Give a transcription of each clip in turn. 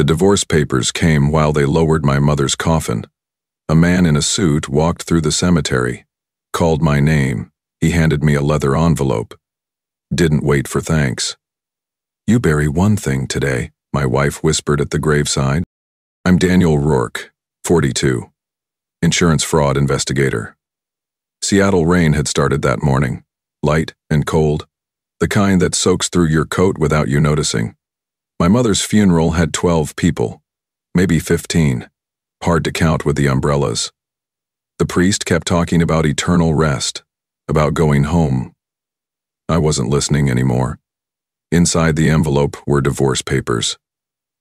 The divorce papers came while they lowered my mother's coffin. A man in a suit walked through the cemetery, called my name. He handed me a leather envelope. Didn't wait for thanks. "You bury one thing today," my wife whispered at the graveside. "I'm Daniel Rourke, 42, insurance fraud investigator." Seattle rain had started that morning, light and cold, the kind that soaks through your coat without you noticing. My mother's funeral had 12 people, maybe 15, hard to count with the umbrellas. The priest kept talking about eternal rest, about going home. I wasn't listening anymore. Inside the envelope were divorce papers.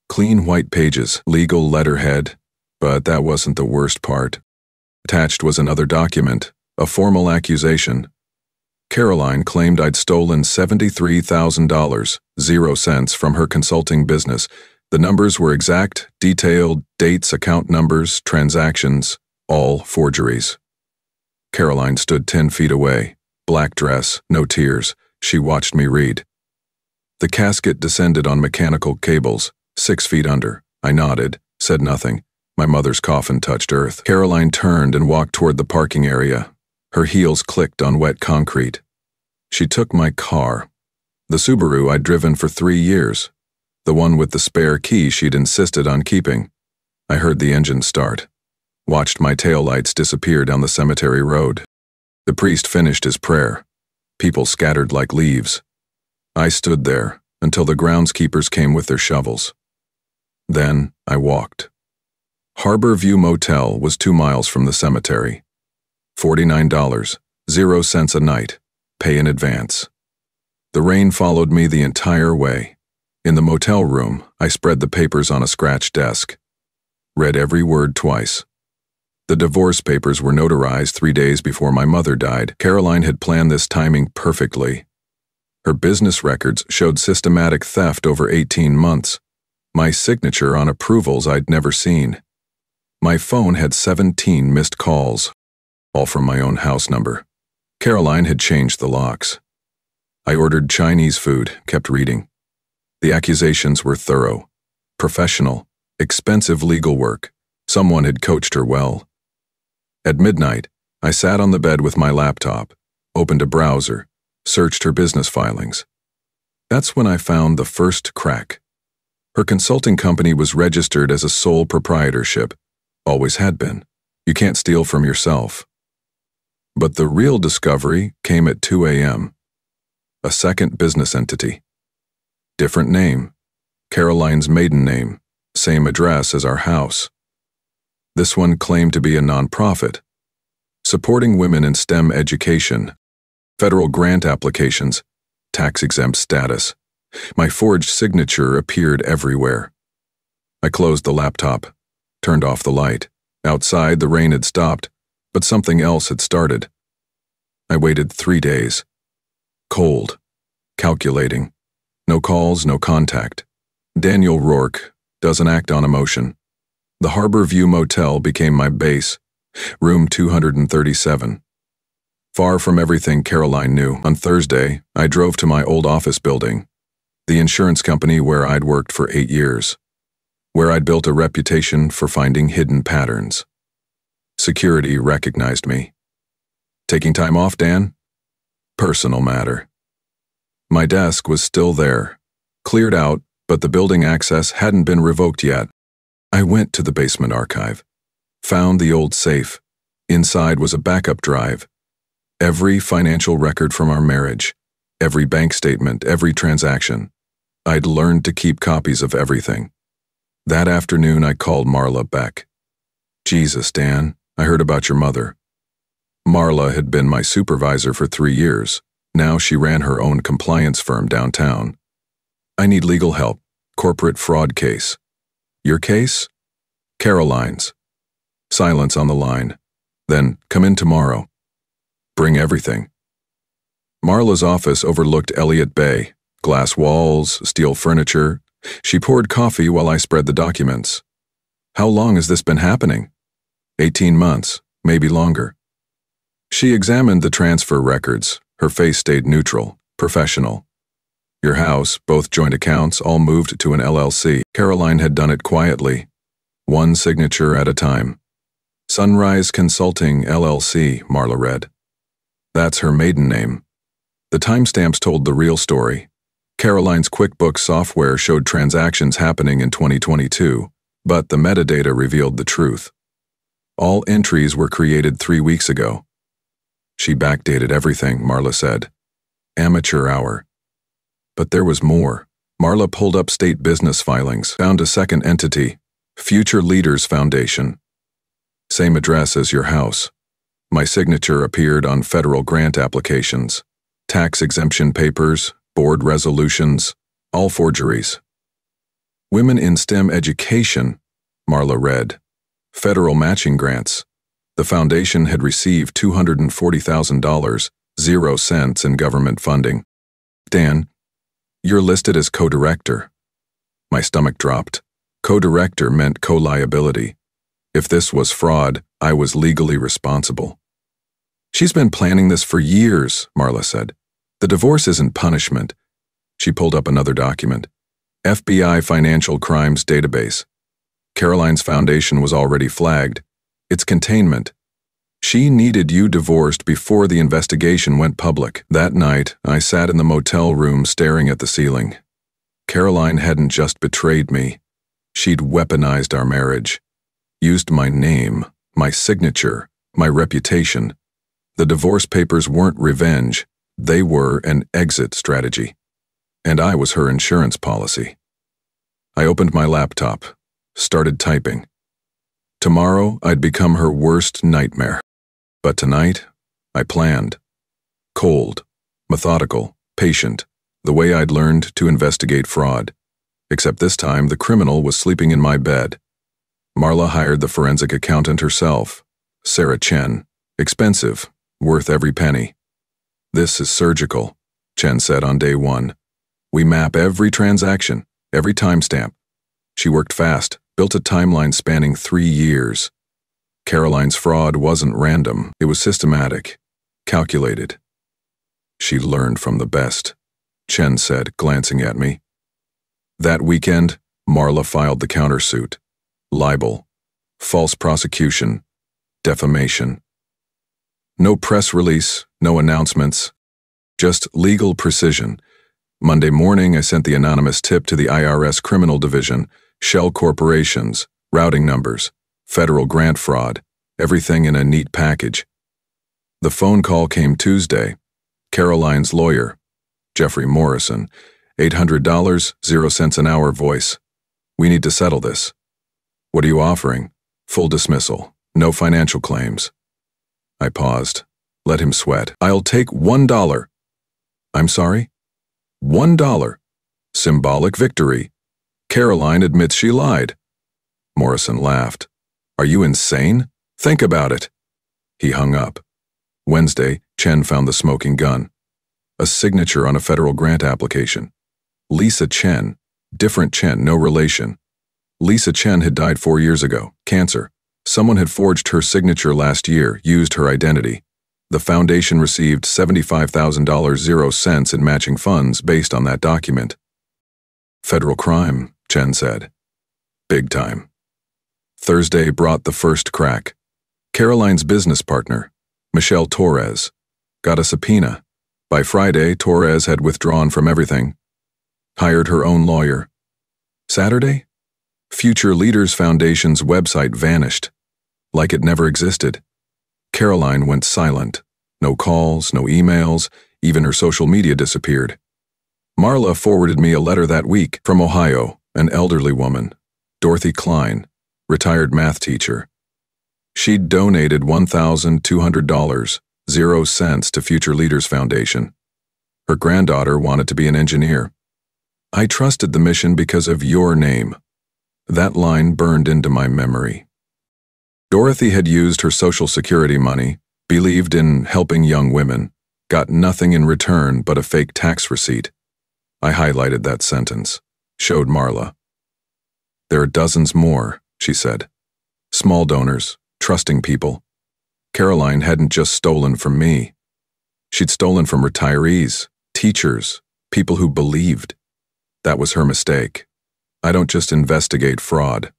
Clean white pages, legal letterhead, but that wasn't the worst part. Attached was another document, a formal accusation. Caroline claimed I'd stolen $73,000, 0 cents, from her consulting business. The numbers were exact, detailed, dates, account numbers, transactions, all forgeries. Caroline stood 10 feet away, black dress, no tears. She watched me read. The casket descended on mechanical cables, 6 feet under. I nodded, said nothing. My mother's coffin touched earth. Caroline turned and walked toward the parking area. Her heels clicked on wet concrete. She took my car, the Subaru I'd driven for 3 years, the one with the spare key she'd insisted on keeping. I heard the engine start, watched my taillights disappear down the cemetery road. The priest finished his prayer. People scattered like leaves. I stood there until the groundskeepers came with their shovels. Then I walked. Harbor View Motel was 2 miles from the cemetery. $49, 0 cents a night, pay in advance. The rain followed me the entire way. In the motel room, I spread the papers on a scratch desk. Read every word twice. The divorce papers were notarized 3 days before my mother died. Caroline had planned this timing perfectly. Her business records showed systematic theft over 18 months. My signature on approvals I'd never seen. My phone had 17 missed calls, all from my own house number. Caroline had changed the locks. I ordered Chinese food, kept reading. The accusations were thorough, professional, expensive legal work. Someone had coached her well. At midnight, I sat on the bed with my laptop, opened a browser, searched her business filings. That's when I found the first crack. Her consulting company was registered as a sole proprietorship. Always had been. You can't steal from yourself. But the real discovery came at 2 a.m. A second business entity. Different name. Caroline's maiden name. Same address as our house. This one claimed to be a nonprofit, supporting women in STEM education, federal grant applications, tax-exempt status. My forged signature appeared everywhere. I closed the laptop, turned off the light. Outside, the rain had stopped, but something else had started. I waited 3 days. Cold, calculating. No calls, no contact. Daniel Rourke doesn't act on emotion. The Harbor View Motel became my base, room 237. Far from everything Caroline knew. On Thursday, I drove to my old office building, the insurance company where I'd worked for 8 years, where I'd built a reputation for finding hidden patterns. Security recognized me. "Taking time off, Dan?" Personal matter. My desk was still there, cleared out, but the building access hadn't been revoked yet. I went to the basement archive, found the old safe. Inside was a backup drive. Every financial record from our marriage, every bank statement, every transaction. I'd learned to keep copies of everything. That afternoon, I called Marla Beck. "Jesus, Dan, I heard about your mother." Marla had been my supervisor for 3 years. Now she ran her own compliance firm downtown. "I need legal help. Corporate fraud case." "Your case?" "Caroline's." Silence on the line. Then, "Come in tomorrow. Bring everything." Marla's office overlooked Elliott Bay. Glass walls, steel furniture. She poured coffee while I spread the documents. "How long has this been happening?" 18 months, maybe longer. She examined the transfer records. Her face stayed neutral, professional. Your house, both joint accounts, all moved to an LLC. Caroline had done it quietly, one signature at a time. Sunrise Consulting LLC, Marla read. That's her maiden name. The timestamps told the real story. Caroline's QuickBooks software showed transactions happening in 2022, but the metadata revealed the truth. All entries were created 3 weeks ago. She backdated everything, Marla said. Amateur hour. But there was more. Marla pulled up state business filings, found a second entity, Future Leaders Foundation. Same address as your house. My signature appeared on federal grant applications, tax exemption papers, board resolutions, all forgeries. Women in STEM education, Marla read. Federal matching grants. The foundation had received $240,000, 0 cents in government funding. Dan, you're listed as co-director. My stomach dropped. Co-director meant co-liability. If this was fraud, I was legally responsible. She's been planning this for years, Marla said. The divorce isn't punishment. She pulled up another document. FBI Financial Crimes Database. Caroline's foundation was already flagged. It's containment. She needed you divorced before the investigation went public. That night, I sat in the motel room staring at the ceiling. Caroline hadn't just betrayed me. She'd weaponized our marriage. Used my name, my signature, my reputation. The divorce papers weren't revenge. They were an exit strategy. And I was her insurance policy. I opened my laptop, started typing. Tomorrow, I'd become her worst nightmare. But tonight, I planned. Cold, methodical, patient, the way I'd learned to investigate fraud. Except this time, the criminal was sleeping in my bed. Marla hired the forensic accountant herself, Sarah Chen. Expensive, worth every penny. This is surgical, Chen said on day 1. We map every transaction, every timestamp. She worked fast, built a timeline spanning 3 years. Caroline's fraud wasn't random, it was systematic, calculated. She learned from the best, Chen said, glancing at me. That weekend, Marla filed the countersuit. Libel, false prosecution, defamation. No press release, no announcements, just legal precision. Monday morning, I sent the anonymous tip to the IRS Criminal Division, shell corporations, routing numbers, federal grant fraud, everything in a neat package. The phone call came Tuesday. Caroline's lawyer, Jeffrey Morrison, $800, 0 cents an hour voice. We need to settle this. What are you offering? Full dismissal, no financial claims. I paused, let him sweat. I'll take $1. I'm sorry? $1. Symbolic victory. Caroline admits she lied. Morrison laughed. Are you insane? Think about it. He hung up. Wednesday, Chen found the smoking gun. A signature on a federal grant application. Lisa Chen. Different Chen, no relation. Lisa Chen had died 4 years ago, cancer. Someone had forged her signature last year, used her identity. The foundation received $75,000 0 cents in matching funds based on that document. Federal crime, Chen said. Big time. Thursday brought the first crack. Caroline's business partner, Michelle Torres, got a subpoena. By Friday, Torres had withdrawn from everything. Hired her own lawyer. Saturday? Future Leaders Foundation's website vanished, like it never existed. Caroline went silent. No calls, no emails, even her social media disappeared. Marla forwarded me a letter that week from Ohio, an elderly woman, Dorothy Klein, retired math teacher. She'd donated $1,200, 0 cents to Future Leaders Foundation. Her granddaughter wanted to be an engineer. I trusted the mission because of your name. That line burned into my memory. Dorothy had used her Social Security money, believed in helping young women, got nothing in return but a fake tax receipt. I highlighted that sentence, showed Marla. There are dozens more, she said. Small donors, trusting people. Caroline hadn't just stolen from me. She'd stolen from retirees, teachers, People who believed. That was her mistake. I don't just investigate fraud.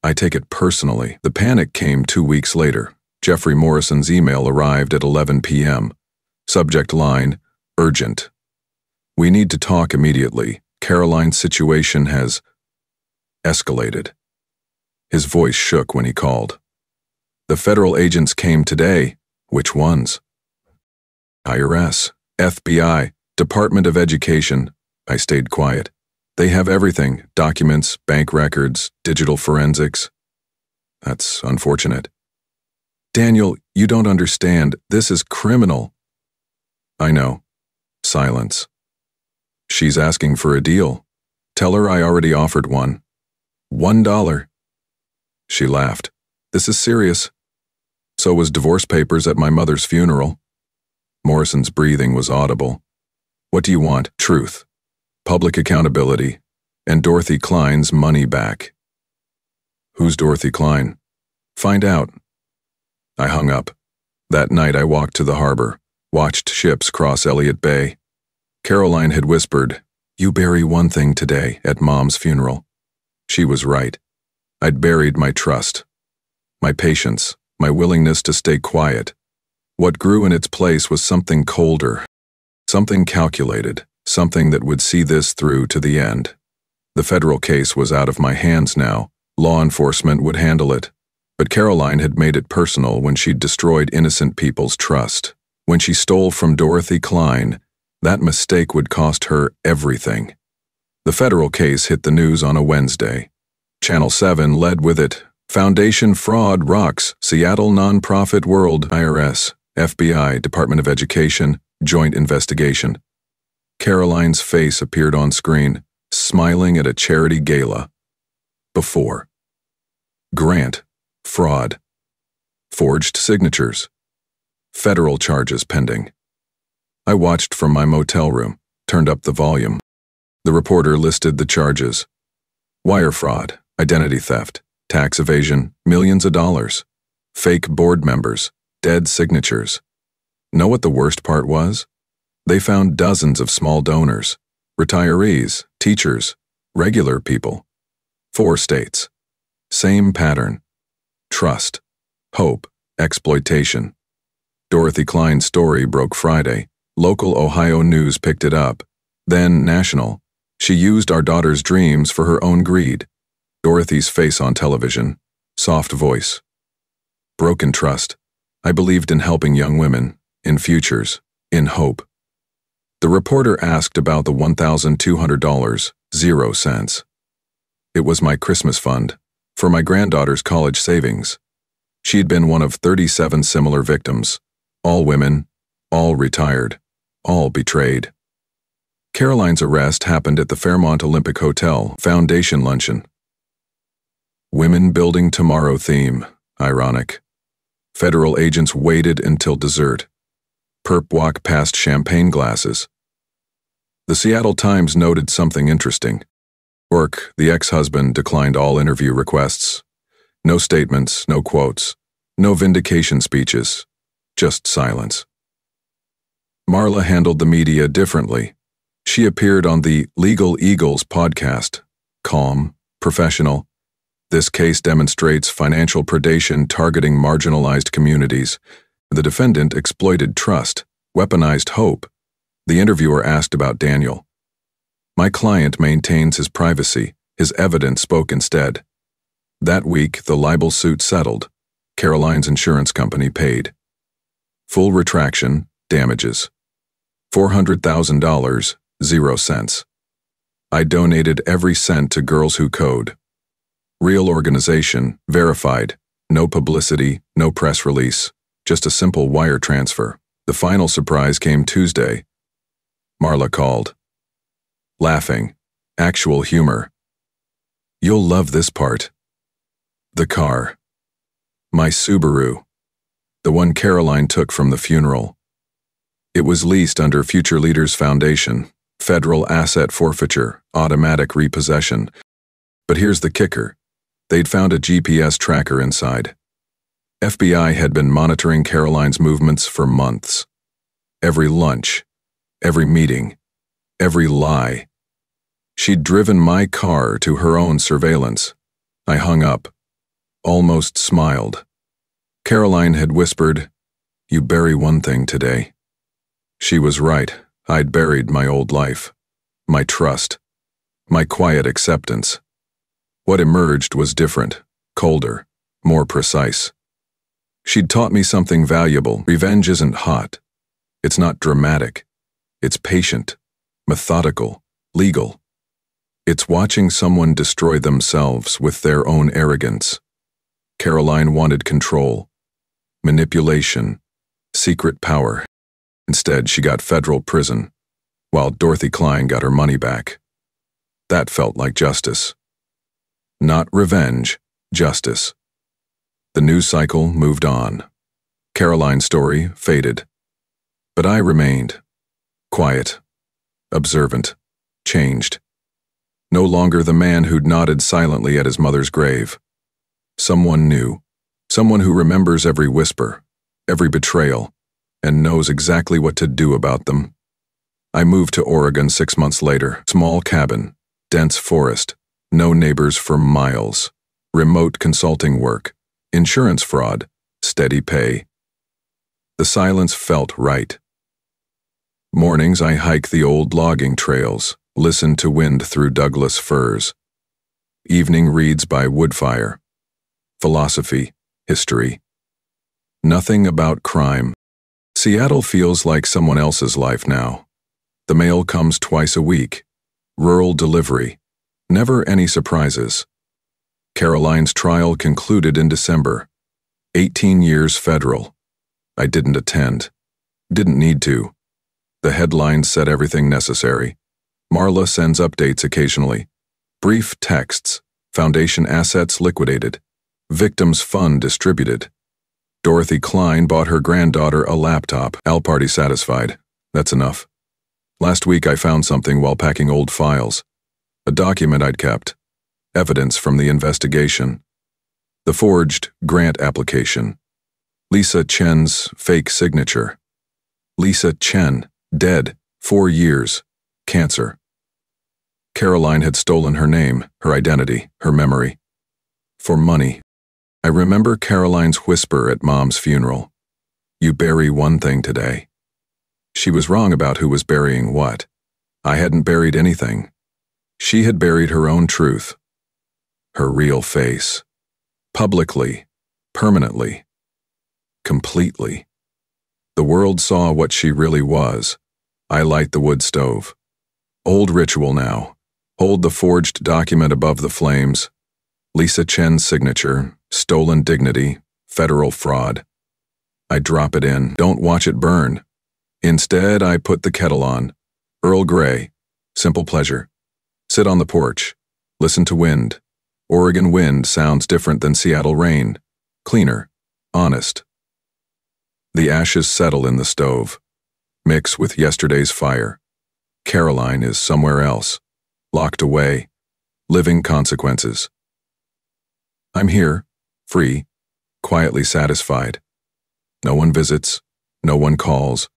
I take it personally. The panic came 2 weeks later. Jeffrey Morrison's email arrived at 11 p.m. Subject line, urgent. We need to talk immediately. Caroline's situation has escalated. His voice shook when he called. The federal agents came today. Which ones? IRS, FBI, Department of Education. I stayed quiet. They have everything, documents, bank records, digital forensics. That's unfortunate. Daniel, you don't understand. This is criminal. I know. Silence. She's asking for a deal. Tell her I already offered one. $1. She laughed. This is serious. So was divorce papers at my mother's funeral. Morrison's breathing was audible. What do you want? Truth. Public accountability, and Dorothy Klein's money back. Who's Dorothy Klein? Find out. I hung up. That night I walked to the harbor, watched ships cross Elliott Bay. Caroline had whispered, "You bury one thing today at Mom's funeral." She was right. I'd buried my trust, my patience, my willingness to stay quiet. What grew in its place was something colder, something calculated. Something that would see this through to the end. The federal case was out of my hands now. Law enforcement would handle it. But Caroline had made it personal when she'd destroyed innocent people's trust. When she stole from Dorothy Klein, that mistake would cost her everything. The federal case hit the news on a Wednesday. Channel 7 led with it. Foundation fraud rocks Seattle nonprofit world. IRS, FBI, Department of Education, joint investigation. Caroline's face appeared on screen, smiling at a charity gala. Before. Grant. Fraud. Forged signatures. Federal charges pending. I watched from my motel room, turned up the volume. The reporter listed the charges. Wire fraud, identity theft, tax evasion, millions of dollars. Fake board members, dead signatures. Know what the worst part was? They found dozens of small donors, retirees, teachers, regular people. 4 states. Same pattern. Trust, hope, exploitation. Dorothy Klein's story broke Friday. Local Ohio news picked it up. Then national. She used our daughter's dreams for her own greed. Dorothy's face on television. Soft voice. Broken trust. I believed in helping young women, in futures, in hope. The reporter asked about the $1,200, 0 cents. It was my Christmas fund, for my granddaughter's college savings. She'd been one of 37 similar victims, all women, all retired, all betrayed. Caroline's arrest happened at the Fairmont Olympic Hotel Foundation luncheon. Women building tomorrow theme, ironic. Federal agents waited until dessert. Perp walk past champagne glasses. The Seattle Times noted something interesting. Rourke, the ex-husband, declined all interview requests. No statements, no quotes, no vindication speeches, just silence. Marla handled the media differently. She appeared on the Legal Eagles podcast. Calm, professional. This case demonstrates financial predation targeting marginalized communities. The defendant exploited trust, weaponized hope. The interviewer asked about Daniel. My client maintains his privacy. His evidence spoke instead. That week, the libel suit settled. Caroline's insurance company paid. Full retraction, damages. $400,000, 0 cents. I donated every cent to Girls Who Code. Real organization, verified, no publicity, no press release, just a simple wire transfer. The final surprise came Tuesday. Marla called. Laughing, actual humor. You'll love this part. The car. My Subaru. The one Caroline took from the funeral. It was leased under Future Leaders Foundation, federal asset forfeiture, automatic repossession. But here's the kicker. They'd found a GPS tracker inside. FBI had been monitoring Caroline's movements for months. Every lunch, every meeting, every lie. She'd driven my car to her own surveillance. I hung up, almost smiled. Caroline had whispered, "You bury one thing today." She was right. I'd buried my old life, my trust, my quiet acceptance. What emerged was different, colder, more precise. She'd taught me something valuable. Revenge isn't hot. It's not dramatic. It's patient, methodical, legal. It's watching someone destroy themselves with their own arrogance. Caroline wanted control, manipulation, secret power. Instead, she got federal prison, while Dorothy Klein got her money back. That felt like justice. Not revenge, justice. The news cycle moved on. Caroline's story faded. But I remained. Quiet, observant, changed. No longer the man who'd nodded silently at his mother's grave. Someone new. Someone who remembers every whisper, every betrayal, and knows exactly what to do about them. I moved to Oregon 6 months later. Small cabin, dense forest, no neighbors for miles, remote consulting work, insurance fraud, steady pay. The silence felt right. Mornings I hike the old logging trails, listen to wind through Douglas firs. Evening reads by woodfire. Philosophy, history. Nothing about crime. Seattle feels like someone else's life now. The mail comes twice a week. Rural delivery. Never any surprises. Caroline's trial concluded in December. 18 years federal. I didn't attend. Didn't need to. The headlines said everything necessary. Marla sends updates occasionally. Brief texts. Foundation assets liquidated. Victims' fund distributed. Dorothy Klein bought her granddaughter a laptop. Al party satisfied. That's enough. Last week I found something while packing old files. A document I'd kept. Evidence from the investigation. The forged grant application. Lisa Chen's fake signature. Lisa Chen, dead, 4 years, cancer. Caroline had stolen her name, her identity, her memory. For money. I remember Caroline's whisper at Mom's funeral. "You bury one thing today." She was wrong about who was burying what. I hadn't buried anything. She had buried her own truth. Her real face. Publicly. Permanently. Completely. The world saw what she really was. I light the wood stove. Old ritual now. Hold the forged document above the flames. Lisa Chen's signature. Stolen dignity, federal fraud. I drop it in, don't watch it burn. Instead, I put the kettle on. Earl Grey, simple pleasure. Sit on the porch, listen to wind. Oregon wind sounds different than Seattle rain. Cleaner, honest. The ashes settle in the stove, mix with yesterday's fire. Caroline is somewhere else, locked away, living consequences. I'm here. Free, quietly satisfied. No one visits, no one calls.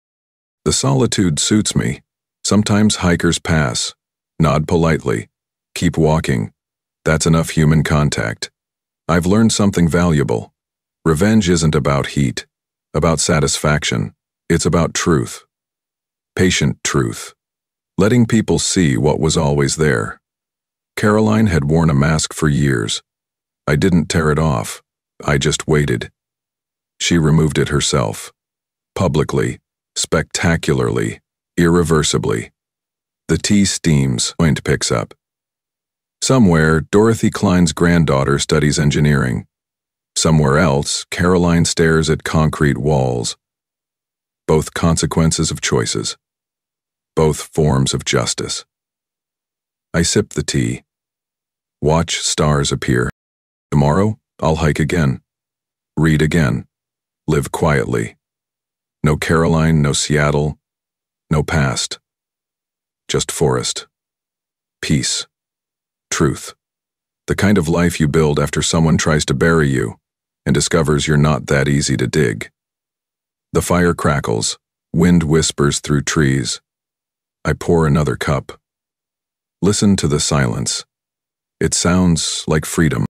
The solitude suits me. Sometimes hikers pass, nod politely, keep walking. That's enough human contact. I've learned something valuable. Revenge isn't about heat, about satisfaction. It's about truth. Patient truth. Letting people see what was always there. Caroline had worn a mask for years. I didn't tear it off. I just waited. She removed it herself. Publicly, spectacularly, irreversibly. The tea steams, point picks up. Somewhere, Dorothy Klein's granddaughter studies engineering. Somewhere else, Caroline stares at concrete walls. Both consequences of choices. Both forms of justice. I sip the tea. Watch stars appear. Tomorrow, I'll hike again. Read again. Live quietly. No Caroline, no Seattle, no past. Just forest. Peace. Truth. The kind of life you build after someone tries to bury you and discovers you're not that easy to dig. The fire crackles. Wind whispers through trees. I pour another cup. Listen to the silence. It sounds like freedom.